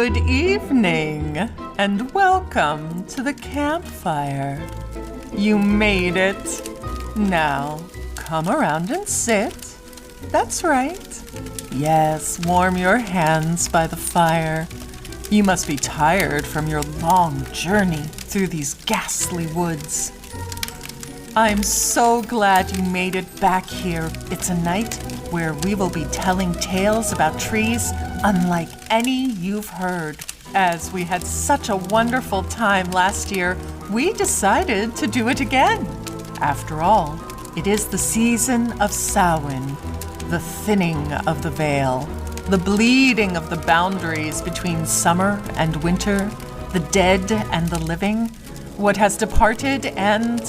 Good evening, and welcome to the campfire. You made it. Now, come around and sit. That's right. Yes, warm your hands by the fire. You must be tired from your long journey through these ghastly woods. I'm so glad you made it back here. It's a night where we will be telling tales about trees unlike any you've heard. As we had such a wonderful time last year, we decided to do it again. After all, it is the season of Samhain, the thinning of the veil, the bleeding of the boundaries between summer and winter, the dead and the living, what has departed and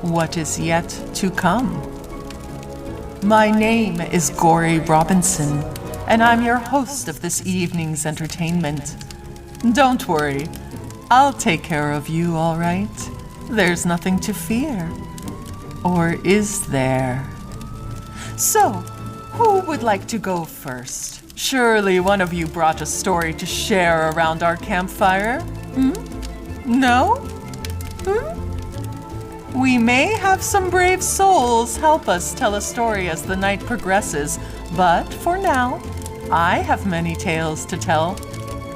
what is yet to come. My name is Gory Robinson, and I'm your host of this evening's entertainment. Don't worry, I'll take care of you, all right? There's nothing to fear. Or is there? So, who would like to go first? Surely one of you brought a story to share around our campfire? No? We may have some brave souls help us tell a story as the night progresses, but for now, I have many tales to tell.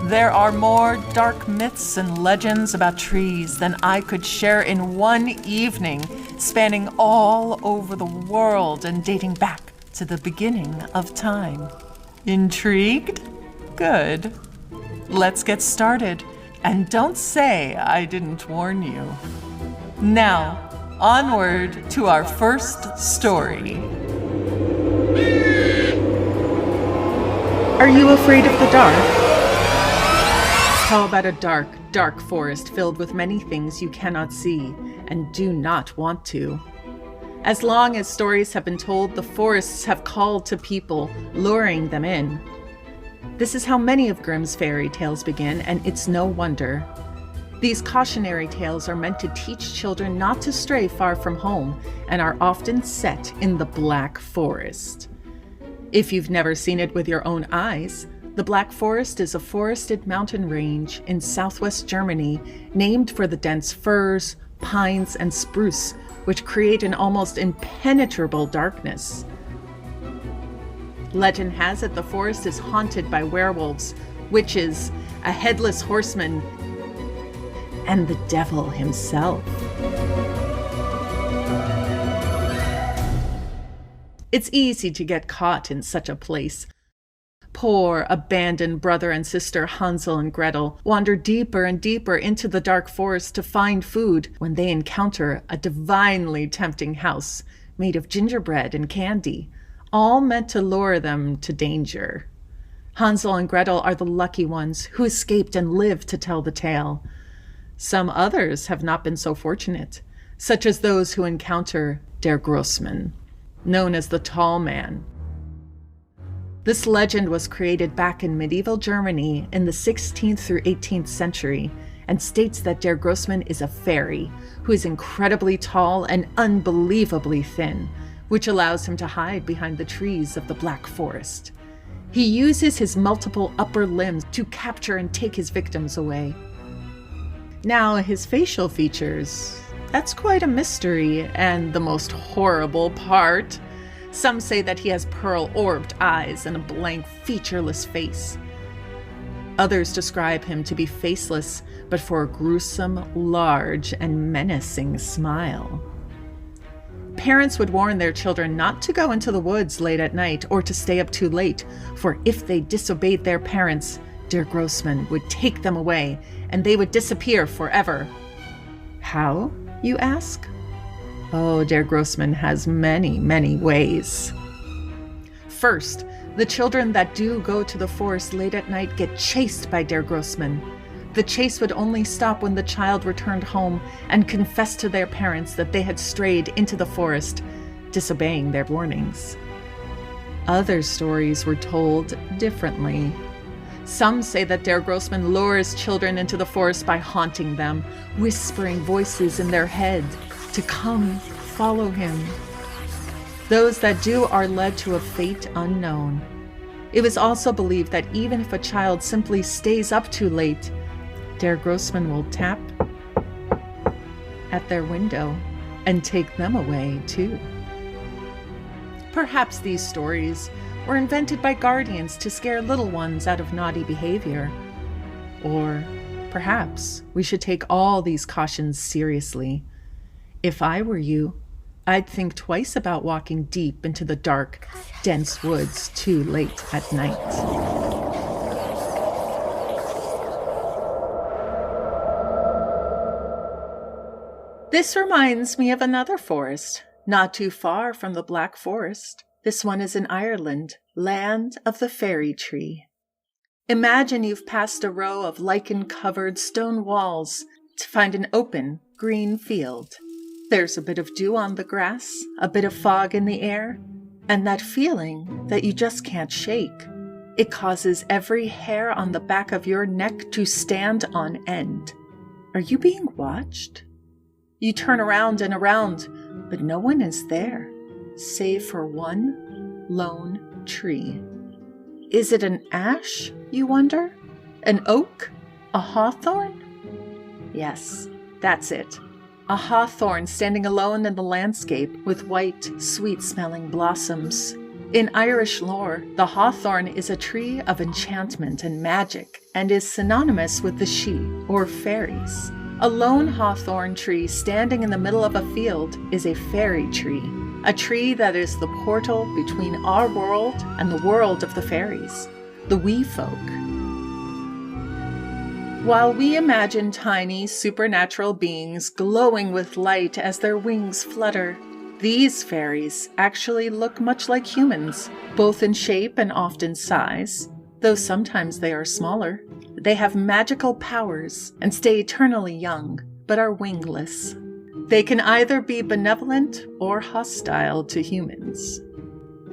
There are more dark myths and legends about trees than I could share in one evening, spanning all over the world and dating back to the beginning of time. Intrigued? Good. Let's get started, and don't say I didn't warn you. Now, onward to our first story. Are you afraid of the dark? How about a dark, dark forest filled with many things you cannot see and do not want to? As long as stories have been told, the forests have called to people, luring them in. This is how many of Grimm's fairy tales begin, and it's no wonder. These cautionary tales are meant to teach children not to stray far from home and are often set in the Black Forest. If you've never seen it with your own eyes, the Black Forest is a forested mountain range in southwest Germany named for the dense firs, pines, and spruce, which create an almost impenetrable darkness. Legend has it the forest is haunted by werewolves, witches, a headless horseman, and the devil himself. It's easy to get caught in such a place. Poor, abandoned brother and sister Hansel and Gretel wander deeper and deeper into the dark forest to find food when they encounter a divinely tempting house made of gingerbread and candy, all meant to lure them to danger. Hansel and Gretel are the lucky ones who escaped and lived to tell the tale. Some others have not been so fortunate, such as those who encounter Der Grossmann, known as the Tall Man. This legend was created back in medieval Germany in the 16th through 18th century and states that Der Grossmann is a fairy who is incredibly tall and unbelievably thin, which allows him to hide behind the trees of the Black Forest. He uses his multiple upper limbs to capture and take his victims away. Now, his facial features, that's quite a mystery, and the most horrible part. Some say that he has pearl-orbed eyes and a blank, featureless face. Others describe him to be faceless, but for a gruesome, large, and menacing smile. Parents would warn their children not to go into the woods late at night or to stay up too late, for if they disobeyed their parents, Der Grossmann would take them away, and they would disappear forever. How, you ask? Oh, Der Grossmann has many, many ways. First, the children that do go to the forest late at night get chased by Der Grossmann. The chase would only stop when the child returned home and confessed to their parents that they had strayed into the forest, disobeying their warnings. Other stories were told differently. Some say that Der Grossmann lures children into the forest by haunting them, whispering voices in their head to come follow him. Those that do are led to a fate unknown. It was also believed that even if a child simply stays up too late, Der Grossman will tap at their window and take them away too. Perhaps these stories were invented by guardians to scare little ones out of naughty behavior. Or perhaps we should take all these cautions seriously. If I were you, I'd think twice about walking deep into the dark, dense woods too late at night. This reminds me of another forest, not too far from the Black Forest. This one is in Ireland, land of the fairy tree. Imagine you've passed a row of lichen-covered stone walls to find an open, green field. There's a bit of dew on the grass, a bit of fog in the air, and that feeling that you just can't shake. It causes every hair on the back of your neck to stand on end. Are you being watched? You turn around and around, but no one is there, save for one lone tree. Is it an ash, you wonder? An oak? A hawthorn? Yes, that's it. A hawthorn standing alone in the landscape with white, sweet-smelling blossoms. In Irish lore, the hawthorn is a tree of enchantment and magic and is synonymous with the Sidhe, or fairies. A lone hawthorn tree standing in the middle of a field is a fairy tree, a tree that is the portal between our world and the world of the fairies, the wee folk. While we imagine tiny supernatural beings glowing with light as their wings flutter, these fairies actually look much like humans, both in shape and often size, though sometimes they are smaller. They have magical powers and stay eternally young, but are wingless. They can either be benevolent or hostile to humans.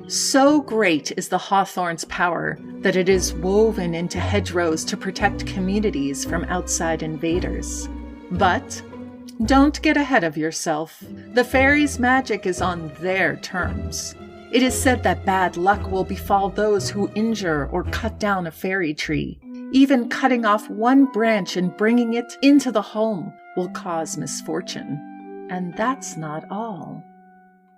So great is the hawthorn's power that it is woven into hedgerows to protect communities from outside invaders. But don't get ahead of yourself. The fairies' magic is on their terms. It is said that bad luck will befall those who injure or cut down a fairy tree. Even cutting off one branch and bringing it into the home will cause misfortune. And that's not all.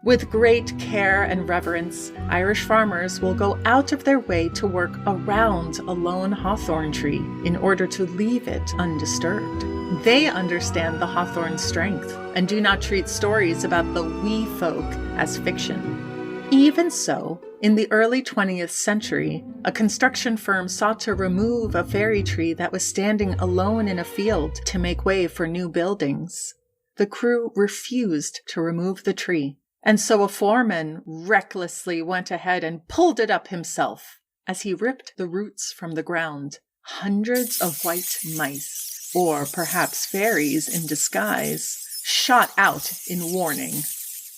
With great care and reverence, Irish farmers will go out of their way to work around a lone hawthorn tree in order to leave it undisturbed. They understand the hawthorn's strength and do not treat stories about the wee folk as fiction. Even so, in the early 20th century, a construction firm sought to remove a fairy tree that was standing alone in a field to make way for new buildings. The crew refused to remove the tree. And so a foreman recklessly went ahead and pulled it up himself. As he ripped the roots from the ground, hundreds of white mice, or perhaps fairies in disguise, shot out in warning.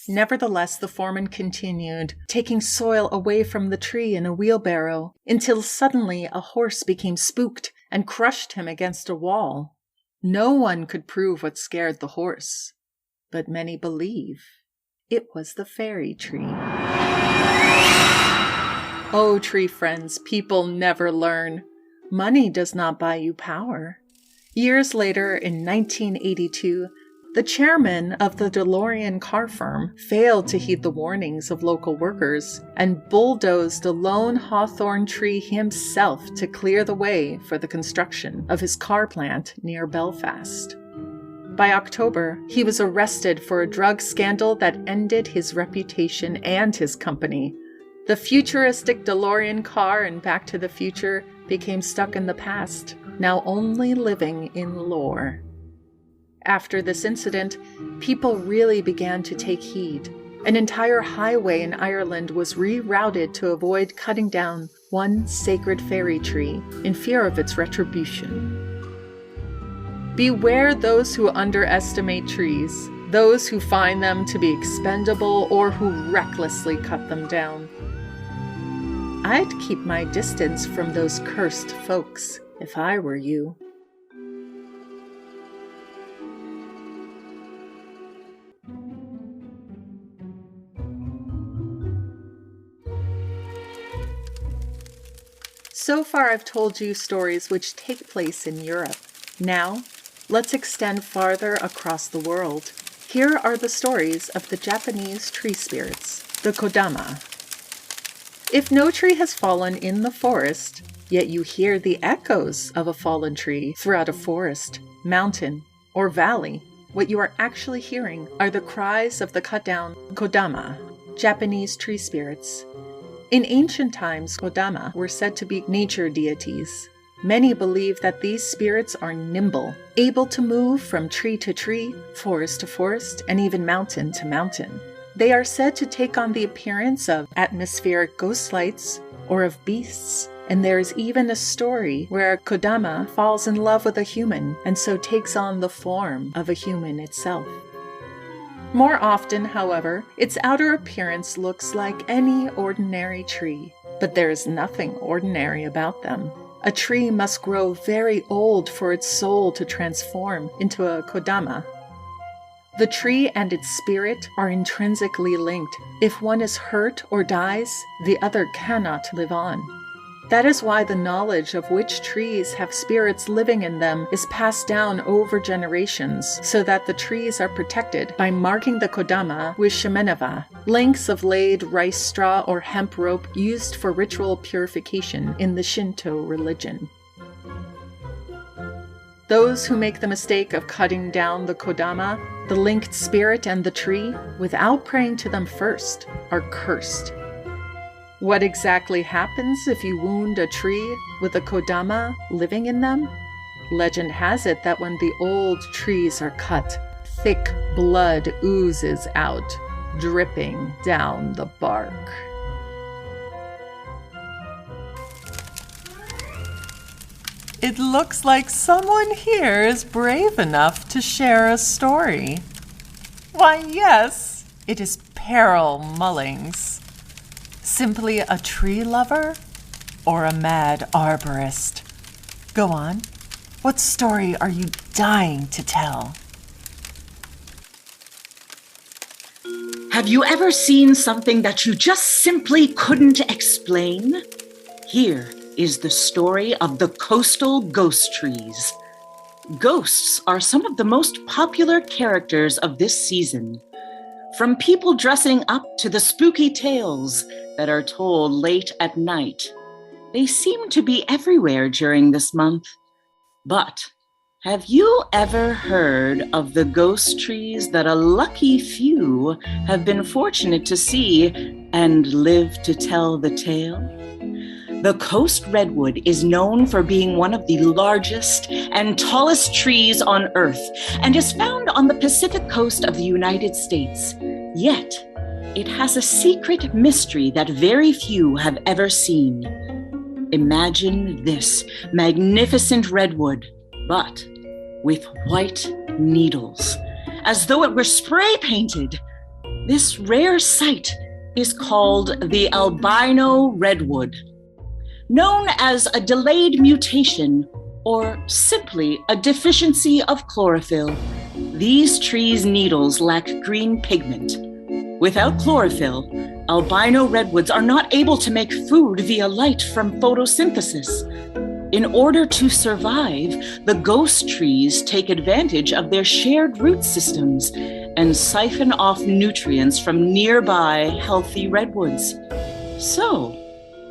Nevertheless, the foreman continued, taking soil away from the tree in a wheelbarrow, until suddenly a horse became spooked and crushed him against a wall. No one could prove what scared the horse, but many believe it was the fairy tree. Oh, tree friends, people never learn. Money does not buy you power. Years later, in 1982, the chairman of the DeLorean car firm failed to heed the warnings of local workers and bulldozed a lone hawthorn tree himself to clear the way for the construction of his car plant near Belfast. By October, he was arrested for a drug scandal that ended his reputation and his company. The futuristic DeLorean car in Back to the Future became stuck in the past, now only living in lore. After this incident, people really began to take heed. An entire highway in Ireland was rerouted to avoid cutting down one sacred fairy tree in fear of its retribution. Beware those who underestimate trees, those who find them to be expendable or who recklessly cut them down. I'd keep my distance from those cursed folks if I were you. So far, I've told you stories which take place in Europe. Now, let's extend farther across the world. Here are the stories of the Japanese tree spirits, the Kodama. If no tree has fallen in the forest, yet you hear the echoes of a fallen tree throughout a forest, mountain, or valley, what you are actually hearing are the cries of the cut-down Kodama, Japanese tree spirits. In ancient times, Kodama were said to be nature deities. Many believe that these spirits are nimble, able to move from tree to tree, forest to forest, and even mountain to mountain. They are said to take on the appearance of atmospheric ghost lights or of beasts, and there is even a story where a Kodama falls in love with a human and so takes on the form of a human itself. More often, however, its outer appearance looks like any ordinary tree, but there is nothing ordinary about them. A tree must grow very old for its soul to transform into a Kodama. The tree and its spirit are intrinsically linked. If one is hurt or dies, the other cannot live on. That is why the knowledge of which trees have spirits living in them is passed down over generations, so that the trees are protected by marking the Kodama with shimenava, lengths of laid rice straw or hemp rope used for ritual purification in the Shinto religion. Those who make the mistake of cutting down the Kodama, the linked spirit and the tree, without praying to them first, are cursed. What exactly happens if you wound a tree with a Kodama living in them? Legend has it that when the old trees are cut, thick blood oozes out, dripping down the bark. It looks like someone here is brave enough to share a story. Why, yes, it is Peril Mullings. Simply a tree lover or a mad arborist? Go on. What story are you dying to tell? Have you ever seen something that you just simply couldn't explain? Here is the story of the coastal ghost trees. Ghosts are some of the most popular characters of this season. From people dressing up to the spooky tales that are told late at night, they seem to be everywhere during this month. But have you ever heard of the ghost trees that a lucky few have been fortunate to see and live to tell the tale? The coast redwood is known for being one of the largest and tallest trees on Earth and is found on the Pacific coast of the United States. Yet, it has a secret mystery that very few have ever seen. Imagine this magnificent redwood, but with white needles, as though it were spray painted. This rare sight is called the albino redwood. Known as a delayed mutation or simply a deficiency of chlorophyll, these trees' needles lack green pigment. Without chlorophyll, albino redwoods are not able to make food via light from photosynthesis. In order to survive, the ghost trees take advantage of their shared root systems and siphon off nutrients from nearby healthy redwoods. So,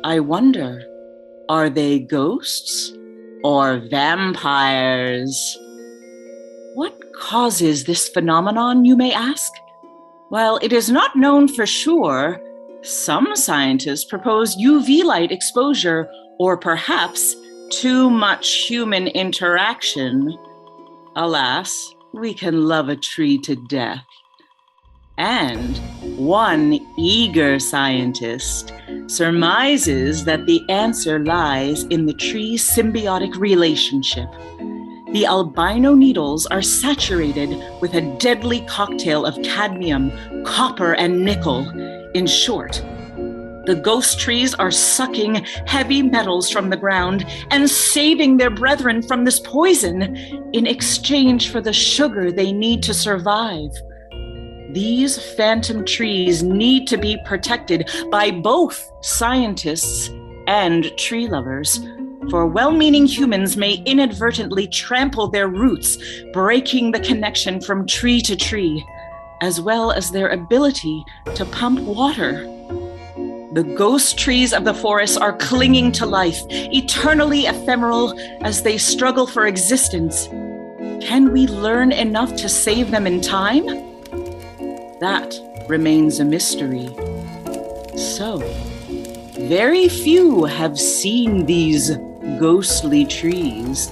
I wonder, are they ghosts or vampires? What causes this phenomenon, you may ask? While it is not known for sure, some scientists propose UV light exposure or perhaps too much human interaction. Alas, we can love a tree to death. And one eager scientist surmises that the answer lies in the tree's symbiotic relationship. The albino needles are saturated with a deadly cocktail of cadmium, copper, and nickel. In short, the ghost trees are sucking heavy metals from the ground and saving their brethren from this poison in exchange for the sugar they need to survive. These phantom trees need to be protected by both scientists and tree lovers, for well-meaning humans may inadvertently trample their roots, breaking the connection from tree to tree, as well as their ability to pump water. The ghost trees of the forest are clinging to life, eternally ephemeral as they struggle for existence. Can we learn enough to save them in time? That remains a mystery. So, very few have seen these ghostly trees.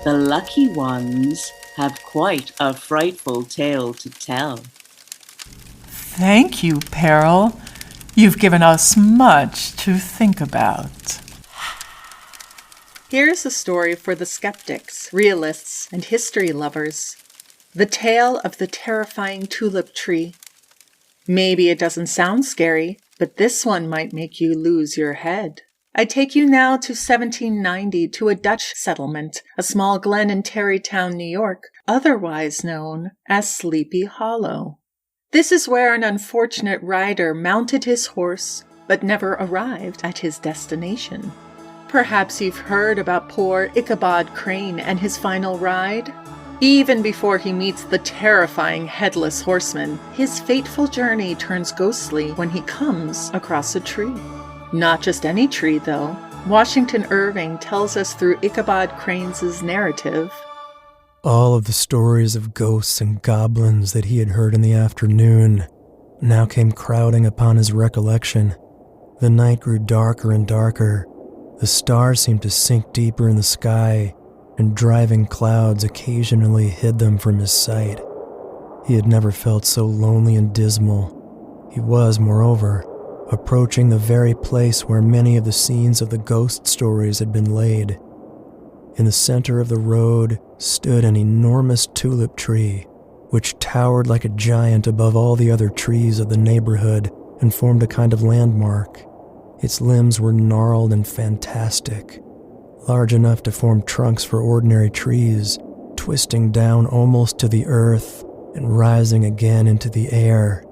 The lucky ones have quite a frightful tale to tell. Thank you, Peril. You've given us much to think about. Here's a story for the skeptics, realists, and history lovers. The Tale of the Terrifying Tulip Tree. Maybe it doesn't sound scary, but this one might make you lose your head. I take you now to 1790 to a Dutch settlement, a small glen in Tarrytown, New York, otherwise known as Sleepy Hollow. This is where an unfortunate rider mounted his horse, but never arrived at his destination. Perhaps you've heard about poor Ichabod Crane and his final ride? Even before he meets the terrifying headless horseman, his fateful journey turns ghostly when he comes across a tree. Not just any tree, though. Washington Irving tells us through Ichabod Crane's narrative. All of the stories of ghosts and goblins that he had heard in the afternoon now came crowding upon his recollection. The night grew darker and darker. The stars seemed to sink deeper in the sky, and driving clouds occasionally hid them from his sight. He had never felt so lonely and dismal. He was, moreover, approaching the very place where many of the scenes of the ghost stories had been laid. In the center of the road stood an enormous tulip tree, which towered like a giant above all the other trees of the neighborhood and formed a kind of landmark. Its limbs were gnarled and fantastic, large enough to form trunks for ordinary trees, twisting down almost to the earth and rising again into the air.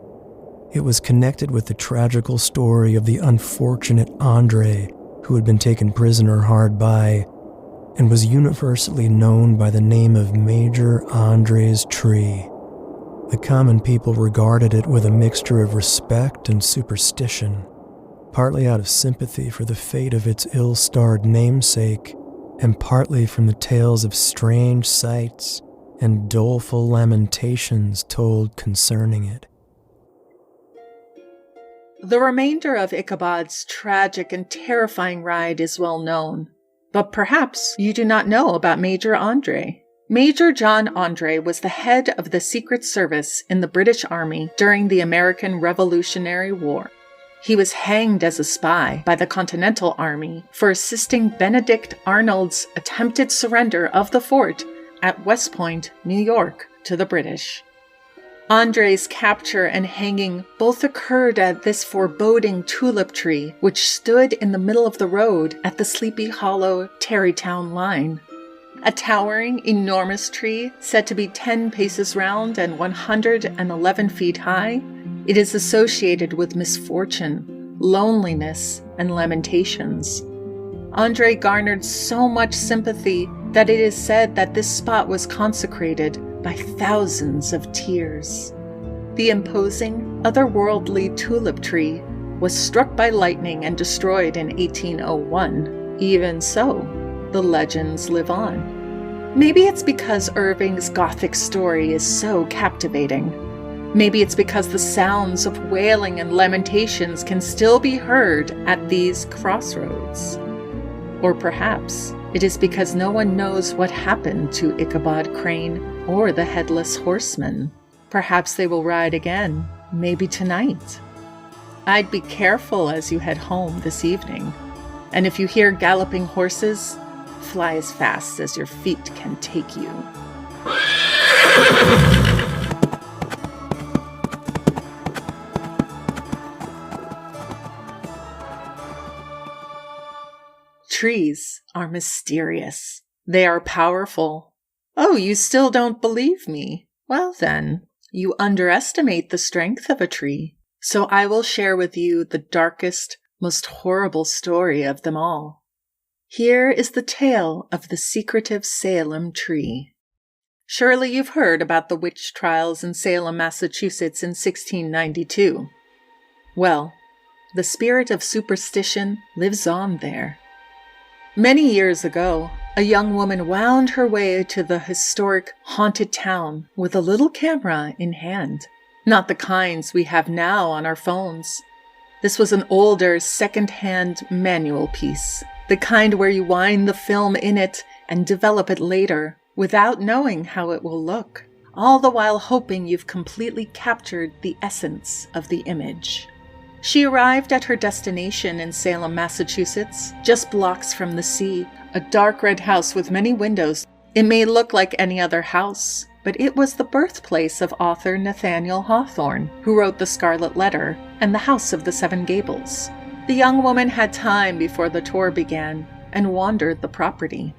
It was connected with the tragical story of the unfortunate Andre, who had been taken prisoner hard by, and was universally known by the name of Major Andre's Tree. The common people regarded it with a mixture of respect and superstition, partly out of sympathy for the fate of its ill-starred namesake, and partly from the tales of strange sights and doleful lamentations told concerning it. The remainder of Ichabod's tragic and terrifying ride is well known, but perhaps you do not know about Major Andre. Major John Andre was the head of the Secret Service in the British Army during the American Revolutionary War. He was hanged as a spy by the Continental Army for assisting Benedict Arnold's attempted surrender of the fort at West Point, New York, to the British. Andre's capture and hanging both occurred at this foreboding tulip tree, which stood in the middle of the road at the Sleepy Hollow Tarrytown line. A towering, enormous tree said to be 10 paces round and 111 feet high, it is associated with misfortune, loneliness, and lamentations. Andre garnered so much sympathy that it is said that this spot was consecrated by thousands of tears. The imposing, otherworldly tulip tree was struck by lightning and destroyed in 1801. Even so, the legends live on. Maybe it's because Irving's Gothic story is so captivating. Maybe it's because the sounds of wailing and lamentations can still be heard at these crossroads. Or perhaps it is because no one knows what happened to Ichabod Crane or the Headless Horseman. Perhaps they will ride again, maybe tonight. I'd be careful as you head home this evening. And if you hear galloping horses, fly as fast as your feet can take you. Trees are mysterious. They are powerful. Oh, you still don't believe me? Well then, you underestimate the strength of a tree. So I will share with you the darkest, most horrible story of them all. Here is the tale of the secretive Salem tree. Surely you've heard about the witch trials in Salem, Massachusetts in 1692. Well, the spirit of superstition lives on there. Many years ago, a young woman wound her way to the historic haunted town with a little camera in hand. Not the kinds we have now on our phones. This was an older, second-hand manual piece, the kind where you wind the film in it and develop it later without knowing how it will look, all the while hoping you've completely captured the essence of the image. She arrived at her destination in Salem, Massachusetts, just blocks from the sea, a dark red house with many windows. It may look like any other house, but it was the birthplace of author Nathaniel Hawthorne, who wrote The Scarlet Letter and The House of the Seven Gables. The young woman had time before the tour began and wandered the property.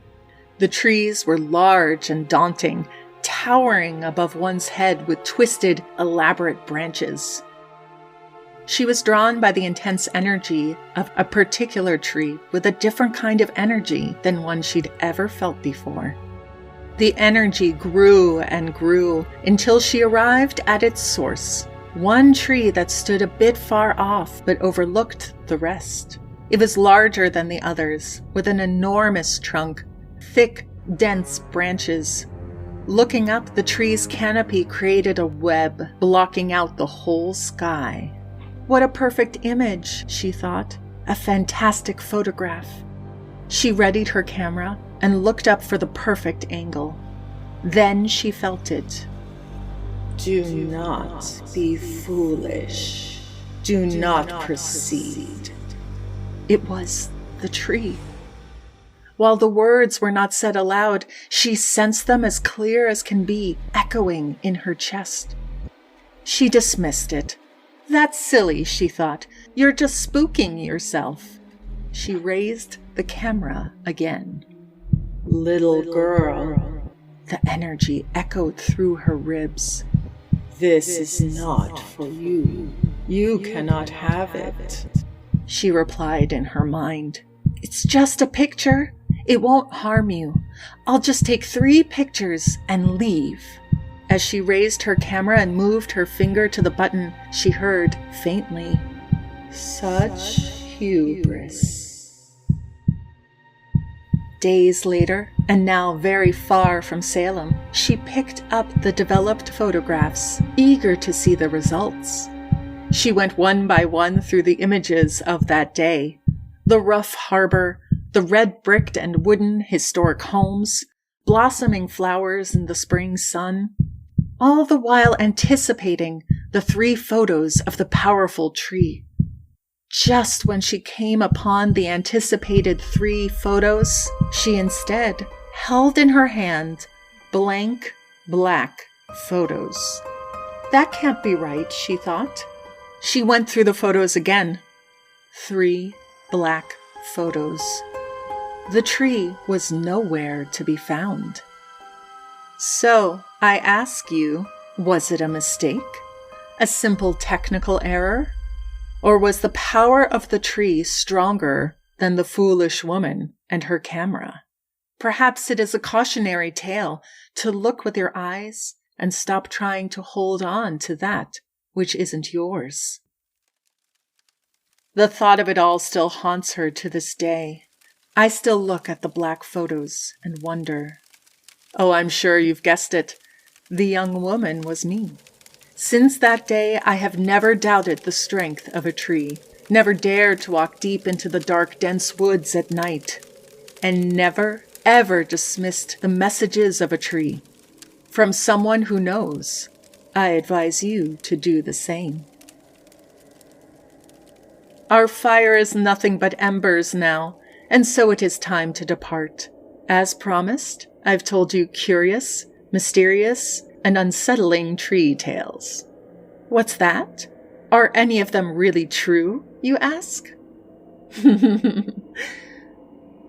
The trees were large and daunting, towering above one's head with twisted, elaborate branches. She was drawn by the intense energy of a particular tree with a different kind of energy than one she'd ever felt before. The energy grew and grew until she arrived at its source, one tree that stood a bit far off but overlooked the rest. It was larger than the others, with an enormous trunk, thick, dense branches. Looking up, the tree's canopy created a web, blocking out the whole sky. What a perfect image, she thought. A fantastic photograph. She readied her camera and looked up for the perfect angle. Then she felt it. Do not be foolish. Do not proceed. It was the tree. While the words were not said aloud, she sensed them as clear as can be, echoing in her chest. She dismissed it. That's silly, she thought. You're just spooking yourself. She raised the camera again. Little girl. The energy echoed through her ribs. This is not for you. You cannot have it. She replied in her mind. It's just a picture. It won't harm you. I'll just take 3 pictures and leave. As she raised her camera and moved her finger to the button, she heard faintly, "Such hubris." Days later, and now very far from Salem, she picked up the developed photographs, eager to see the results. She went one by one through the images of that day. The rough harbor, the red-bricked and wooden historic homes, blossoming flowers in the spring sun, all the while anticipating the 3 photos of the powerful tree. Just when she came upon the anticipated 3 photos, she instead held in her hand blank, black photos. That can't be right, she thought. She went through the photos again. 3 black photos. The tree was nowhere to be found. So, I ask you, was it a mistake? A simple technical error? Or was the power of the tree stronger than the foolish woman and her camera? Perhaps it is a cautionary tale to look with your eyes and stop trying to hold on to that which isn't yours. The thought of it all still haunts her to this day. I still look at the black photos and wonder. Oh, I'm sure you've guessed it. The young woman was me. Since that day, I have never doubted the strength of a tree, never dared to walk deep into the dark, dense woods at night, and never, ever dismissed the messages of a tree. From someone who knows, I advise you to do the same. Our fire is nothing but embers now, and so it is time to depart. As promised, I've told you curious, mysterious, and unsettling tree tales. What's that? Are any of them really true, you ask?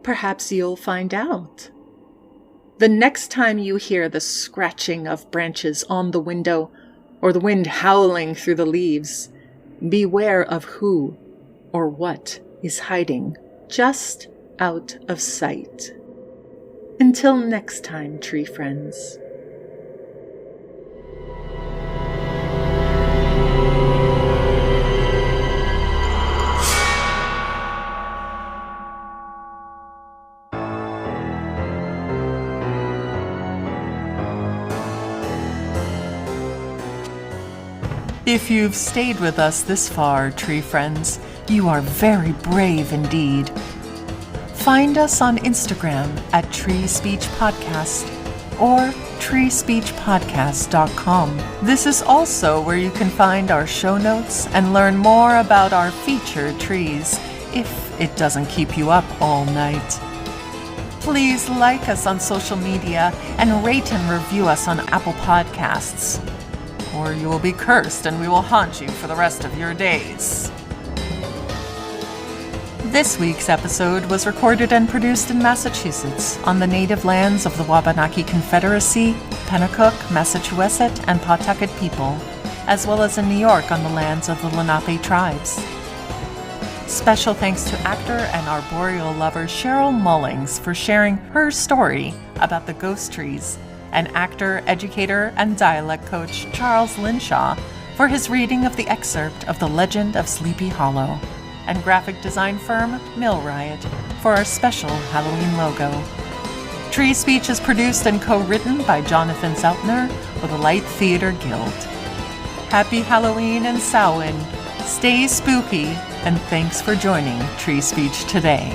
Perhaps you'll find out. The next time you hear the scratching of branches on the window or the wind howling through the leaves, beware of who or what is hiding just out of sight. Until next time, tree friends. If you've stayed with us this far, tree friends, you are very brave indeed. Find us on Instagram at Tree Speech Podcast or treespeechpodcast.com. This is also where you can find our show notes and learn more about our featured trees, if it doesn't keep you up all night. Please like us on social media and rate and review us on Apple Podcasts, or you will be cursed and we will haunt you for the rest of your days. This week's episode was recorded and produced in Massachusetts on the native lands of the Wabanaki Confederacy, Pennacook, Massachusetts, and Pawtucket people, as well as in New York on the lands of the Lenape tribes. Special thanks to actor and arboreal lover Cheryl Mullings for sharing her story about the ghost trees, and actor, educator, and dialect coach Charles Linshaw for his reading of the excerpt of The Legend of Sleepy Hollow, and graphic design firm Mill Riot for our special Halloween logo. Tree Speech is produced and co-written by Jonathan Zeltner with the Light Theater Guild. Happy Halloween and Samhain. Stay spooky, and thanks for joining Tree Speech today.